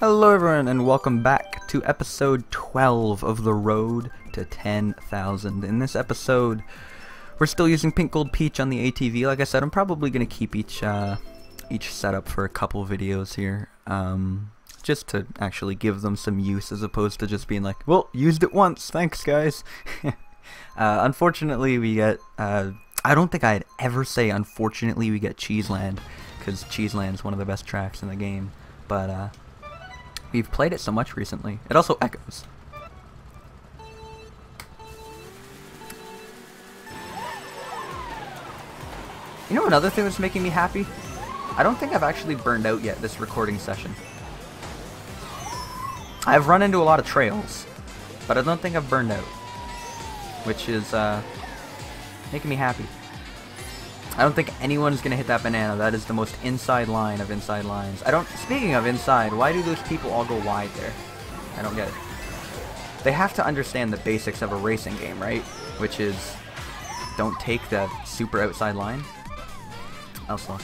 Hello everyone and welcome back to episode 12 of the road to 10,000. In this episode, we're still using Pink Gold Peach on the ATV. Like I said, I'm probably going to keep each setup for a couple videos here. Just to actually give them some use as opposed to just being like, well, used it once, thanks guys. Unfortunately, we get, I don't think I'd ever say unfortunately we get Cheeseland, because Cheeseland's one of the best tracks in the game, but we've played it so much recently. It also echoes. You know another thing that's making me happy? I don't think I've actually burned out yet this recording session. I've run into a lot of trails, but I don't think I've burned out, which is making me happy. I don't think anyone's gonna hit that banana. That is the most inside line of inside lines. Speaking of inside, why do those people all go wide there? I don't get it. They have to understand the basics of a racing game, right? Which is, don't take the super outside line. Also,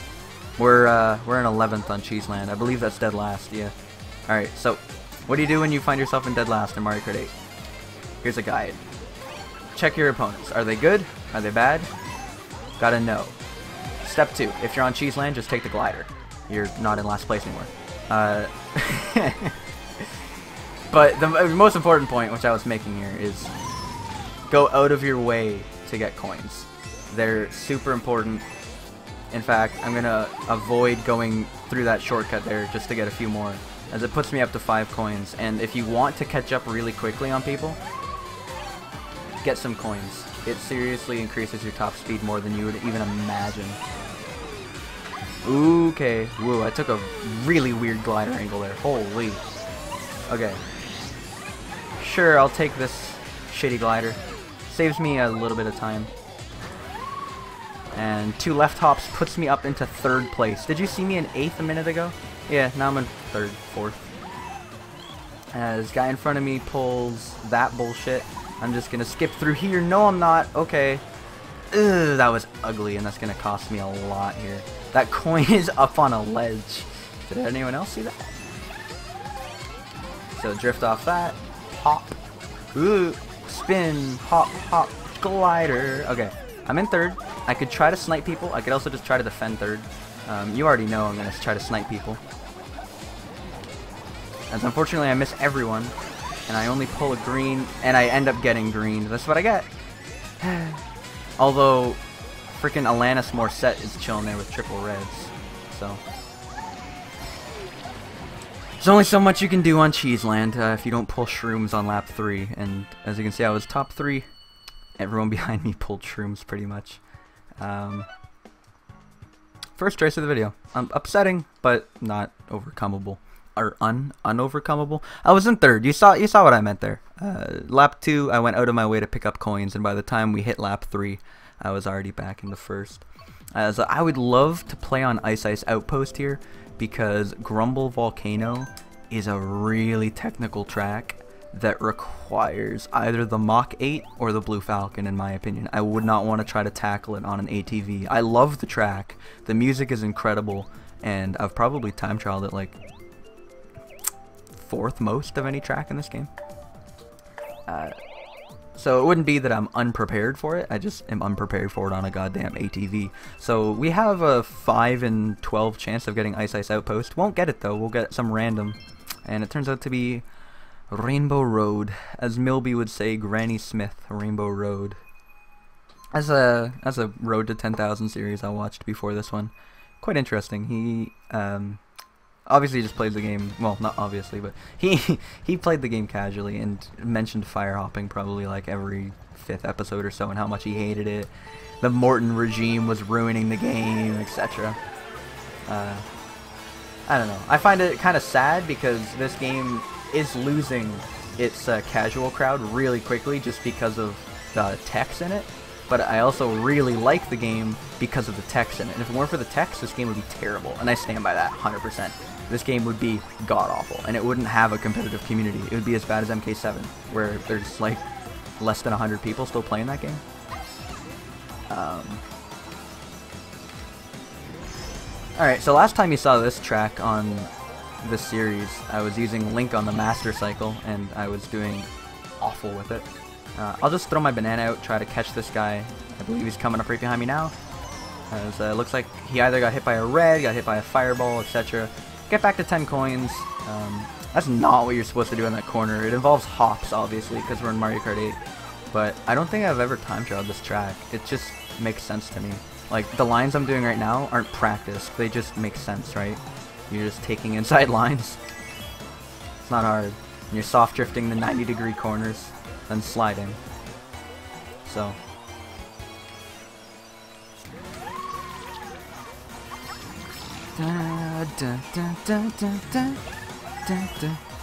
we're in 11th on Cheeseland. I believe that's dead last. Yeah. All right. So, what do you do when you find yourself in dead last in Mario Kart 8? Here's a guide. Check your opponents. Are they good? Are they bad? Gotta know. Step 2, if you're on Cheeseland, just take the glider. You're not in last place anymore. But the most important point, which I was making here, is go out of your way to get coins. They're super important. In fact, I'm gonna avoid going through that shortcut there just to get a few more, as it puts me up to 5 coins. And if you want to catch up really quickly on people, get some coins. It seriously increases your top speed more than you would even imagine. Okay. Whoa, I took a really weird glider angle there. Holy. Okay. Sure, I'll take this shitty glider. Saves me a little bit of time. And 2 left hops puts me up into 3rd place. Did you see me in 8th a minute ago? Yeah, now I'm in 3rd, 4th. This guy in front of me pulls that bullshit. I'm just gonna skip through here. No, I'm not. Okay. Ugh, that was ugly, and that's gonna cost me a lot here. That coin is up on a ledge. Did anyone else see that? So drift off that. Hop. Ooh. Spin. Hop. Hop. Glider. Okay. I'm in 3rd. I could try to snipe people. I could also just try to defend 3rd. You already know I'm gonna try to snipe people. As unfortunately I miss everyone. And I only pull a green, and I end up getting green. That's what I get. Although, freaking Alanis Morissette is chilling there with triple reds. So, there's only so much you can do on Cheeseland if you don't pull shrooms on lap 3. And as you can see, I was top 3. Everyone behind me pulled shrooms pretty much. First race of the video. Upsetting, but not overcomable. Or unovercomable. I was in 3rd. You saw what I meant there. Lap 2, I went out of my way to pick up coins, and by the time we hit lap 3, I was already back in the 1st. So I would love to play on Ice Outpost here, because Grumble Volcano is a really technical track that requires either the Mach 8 or the Blue Falcon, in my opinion. I would not want to try to tackle it on an ATV. I love the track. The music is incredible, and I've probably time trialed it like 4th most of any track in this game. So it wouldn't be that I'm unprepared for it, I just am unprepared for it on a goddamn ATV. So we have a 5 in 12 chance of getting Ice Outpost. Won't get it though, we'll get some random. And it turns out to be Rainbow Road. As Milby would say, Granny Smith, Rainbow Road. As a Road to 10,000 series I watched before this one. Quite interesting. He obviously just plays the game, well, not obviously, but he played the game casually and mentioned fire hopping probably like every 5th episode or so and how much he hated it. The Morton regime was ruining the game, etc. I don't know. I find it kind of sad because this game is losing its casual crowd really quickly just because of the text in it. But I also really like the game because of the text in it. And if it weren't for the text, this game would be terrible. And I stand by that 100%. This game would be god-awful. And it wouldn't have a competitive community. It would be as bad as MK7, where there's like less than 100 people still playing that game. Alright, so last time you saw this track on this series, I was using Link on the Master Cycle, and I was doing awful with it. I'll just throw my banana out, try to catch this guy. I believe he's coming up right behind me now. As looks like he either got hit by a red, got hit by a fireball, etc. Get back to 10 coins. That's not what you're supposed to do in that corner. It involves hops, obviously, because we're in Mario Kart 8. But I don't think I've ever time trialed this track. It just makes sense to me. Like, the lines I'm doing right now aren't practiced. They just make sense, right? You're just taking inside lines. It's not hard. And you're soft drifting the 90-degree corners, then sliding. So.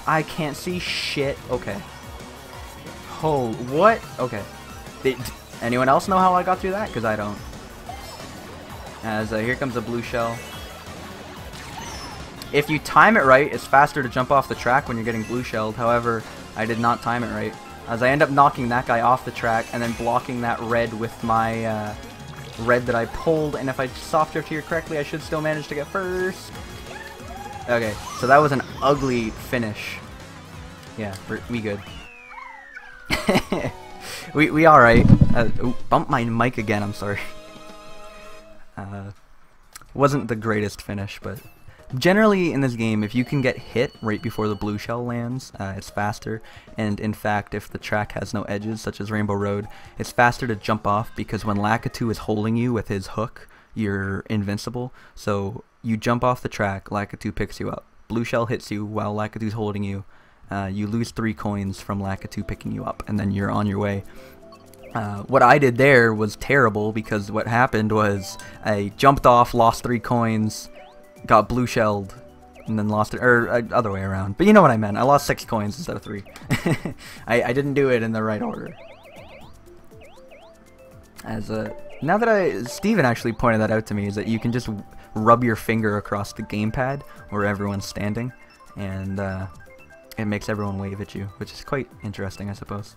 I can't see shit. Okay. Oh, what? Okay. Did anyone else know how I got through that? Because I don't. As here comes a blue shell. If you time it right, it's faster to jump off the track when you're getting blue shelled. However, I did not time it right. As I end up knocking that guy off the track and then blocking that red with my red that I pulled. And if I soft drift here correctly, I should still manage to get first. Okay, so that was an ugly finish. Yeah, we good. we alright. Bumped my mic again, I'm sorry. Wasn't the greatest finish, but generally in this game, if you can get hit right before the blue shell lands, it's faster. And in fact, if the track has no edges, such as Rainbow Road, it's faster to jump off because when Lakitu is holding you with his hook, you're invincible. So you jump off the track, Lakitu picks you up. Blue shell hits you while Lakitu's holding you. You lose 3 coins from Lakitu picking you up, and then you're on your way. What I did there was terrible because what happened was I jumped off, lost 3 coins, got blue shelled, and then lost it, or other way around. But you know what I meant. I lost 6 coins instead of 3. I didn't do it in the right order. As now that Steven actually pointed that out to me, is that you can just rub your finger across the gamepad where everyone's standing, and it makes everyone wave at you, which is quite interesting, I suppose.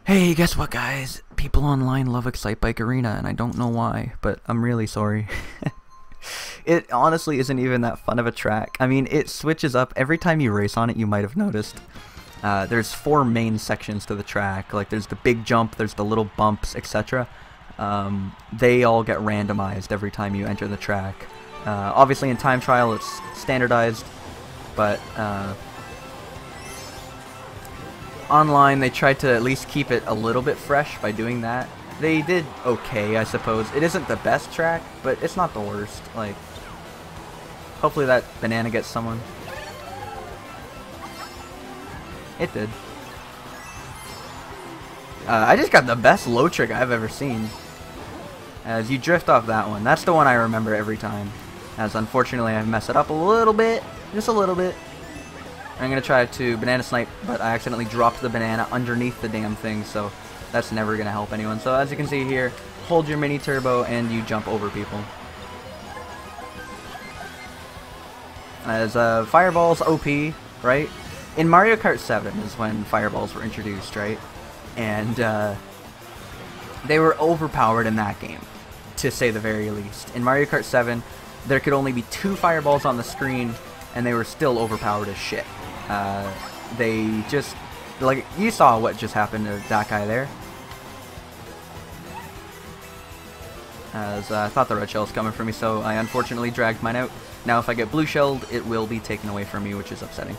Hey, guess what, guys? People online love Excitebike Arena, and I don't know why, but I'm really sorry. It honestly isn't even that fun of a track. I mean, it switches up every time you race on it. You might have noticed. There's 4 main sections to the track. Like, there's the big jump, there's the little bumps, etc. They all get randomized every time you enter the track. Obviously, in time trial, it's standardized, but online, they tried to at least keep it a little bit fresh by doing that. They did okay, I suppose. It isn't the best track, but it's not the worst. Like, hopefully that banana gets someone. It did. I just got the best low trick I've ever seen. As you drift off that one. That's the one I remember every time. As unfortunately I messed it up a little bit. Just a little bit. I'm going to try to banana snipe, but I accidentally dropped the banana underneath the damn thing, so that's never going to help anyone. So as you can see here, hold your mini turbo and you jump over people. As Fireball's OP, right? In Mario Kart 7 is when Fireballs were introduced, right? And they were overpowered in that game, to say the very least. In Mario Kart 7, there could only be 2 Fireballs on the screen, and they were still overpowered as shit. They just, like, you saw what just happened to that guy there. As I thought the red shell was coming for me, so I unfortunately dragged mine out. Now if I get blue shelled, it will be taken away from me, which is upsetting.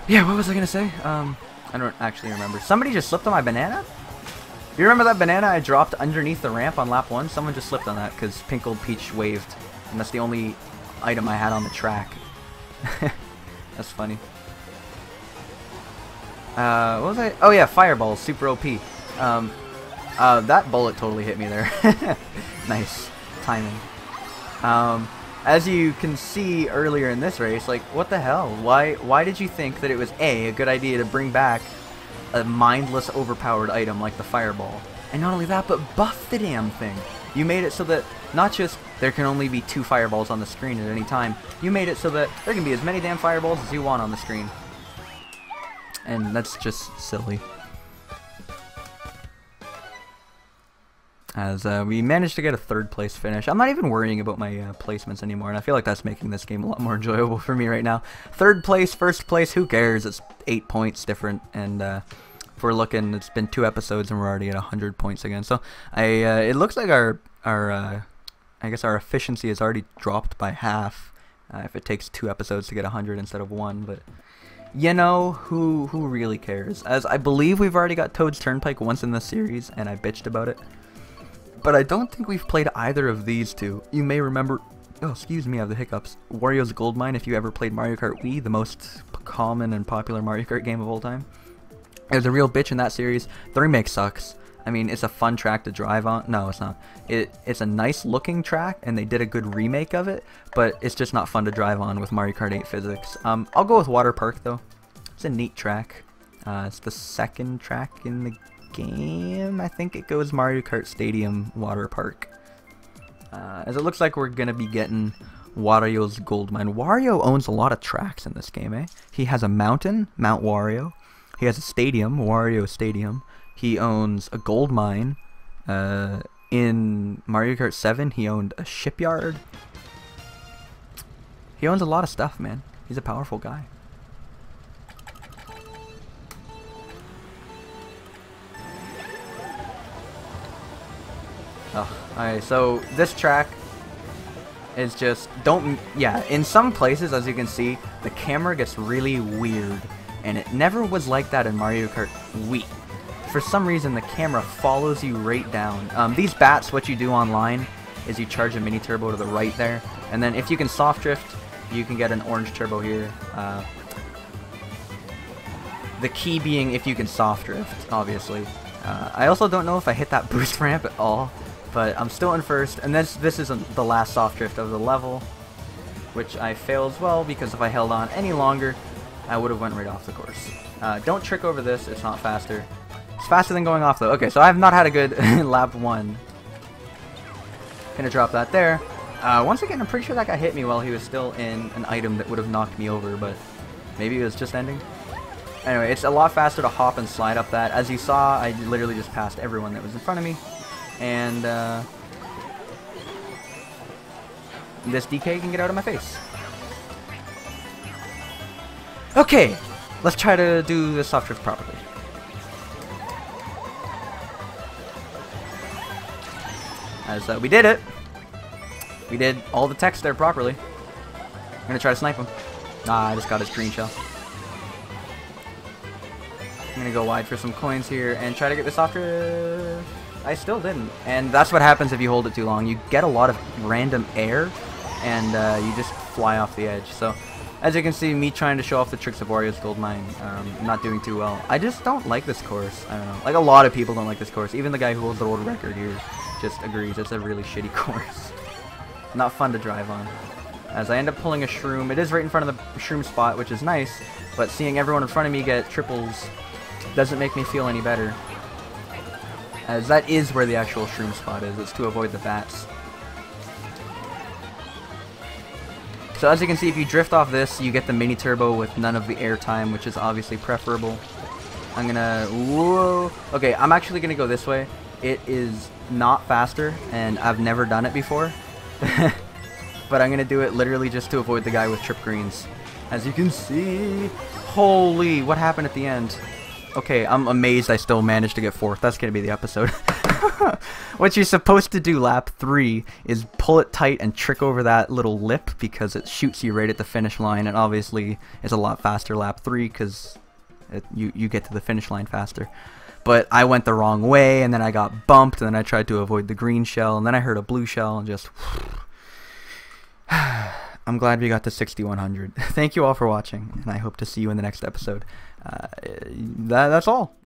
Yeah, what was I gonna say? I don't actually remember. Somebody just slipped on my banana? You remember that banana I dropped underneath the ramp on lap 1? Someone just slipped on that because Pink Old Peach waved. And that's the only item I had on the track. That's funny. What was I? Oh yeah, Fireball, super OP. That bullet totally hit me there. Nice timing. As you can see earlier in this race, like, what the hell? Why did you think that it was a good idea to bring back a mindless, overpowered item like the Fireball? And not only that, but buff the damn thing. You made it so that not just there can only be 2 Fireballs on the screen at any time, you made it so that there can be as many damn Fireballs as you want on the screen. And that's just silly. as we managed to get a 3rd place finish. I'm not even worrying about my placements anymore, and I feel like that's making this game a lot more enjoyable for me right now. 3rd place, 1st place, who cares? It's 8 points different, and if we're looking, it's been 2 episodes and we're already at 100 points again. So it looks like our I guess our efficiency has already dropped by half if it takes 2 episodes to get 100 instead of 1, but you know, who really cares? As I believe we've already got Toad's Turnpike once in the series, and I bitched about it. But I don't think we've played either of these two. You may remember, oh excuse me, I have the hiccups, Wario's Gold Mine if you ever played Mario Kart Wii, the most common and popular Mario Kart game of all time. There's a real bitch in that series. The remake sucks. I mean, it's a fun track to drive on. No, it's not. It's a nice looking track, and they did a good remake of it, but it's just not fun to drive on with Mario Kart 8 physics. I'll go with Water Park, though. It's a neat track. It's the 2nd track in the game. I think it goes Mario Kart Stadium Water Park. As it looks like we're going to be getting Wario's Gold Mine. Wario owns a lot of tracks in this game, eh? He has a mountain, Mount Wario. He has a stadium, Wario Stadium. He owns a gold mine. In Mario Kart 7, he owned a shipyard. He owns a lot of stuff, man. He's a powerful guy. Alright, so this track is just, in some places, as you can see, the camera gets really weird. And it never was like that in Mario Kart Wii. For some reason, the camera follows you right down. These bats, what you do online is you charge a mini turbo to the right there, and then if you can soft drift, you can get an orange turbo here. The key being if you can soft drift, obviously. I also don't know if I hit that boost ramp at all, but I'm still in 1st, and this isn't the last soft drift of the level, which I failed as well, because if I held on any longer, I would have went right off the course. Don't trick over this, it's not faster. It's faster than going off though. Okay, so I have not had a good lap 1. Gonna drop that there. Once again, I'm pretty sure that guy hit me while he was still in an item that would have knocked me over, but maybe it was just ending. Anyway, it's a lot faster to hop and slide up that. As you saw, I literally just passed everyone that was in front of me. And this DK can get out of my face. Okay, let's try to do the soft drift properly. As we did it. We did all the text there properly. I'm gonna try to snipe him. Ah, I just got his green shell. I'm gonna go wide for some coins here and try to get this soft drift. I still didn't. And that's what happens if you hold it too long. You get a lot of random air, and you just fly off the edge. So, as you can see, me trying to show off the tricks of Wario's Gold Mine, not doing too well. I just don't like this course. I don't know. Like, a lot of people don't like this course. Even the guy who holds the world record here just agrees. It's a really shitty course. Not fun to drive on. As I end up pulling a shroom. It is right in front of the shroom spot, which is nice. But seeing everyone in front of me get triples doesn't make me feel any better. As that is where the actual shroom spot is. It's to avoid the bats. So as you can see, if you drift off this, you get the mini turbo with none of the air time, which is obviously preferable. I'm gonna... Whoa! Okay, I'm actually gonna go this way. It is not faster, and I've never done it before. But I'm gonna do it literally just to avoid the guy with trip greens. As you can see... Holy, what happened at the end? Okay, I'm amazed I still managed to get 4th. That's gonna be the episode. What you're supposed to do lap 3 is pull it tight and trick over that little lip because it shoots you right at the finish line, and obviously it's a lot faster lap 3 because you get to the finish line faster. But I went the wrong way, and then I got bumped, and then I tried to avoid the green shell, and then I heard a blue shell, and just... I'm glad we got to 6100. Thank you all for watching, and I hope to see you in the next episode. That's all.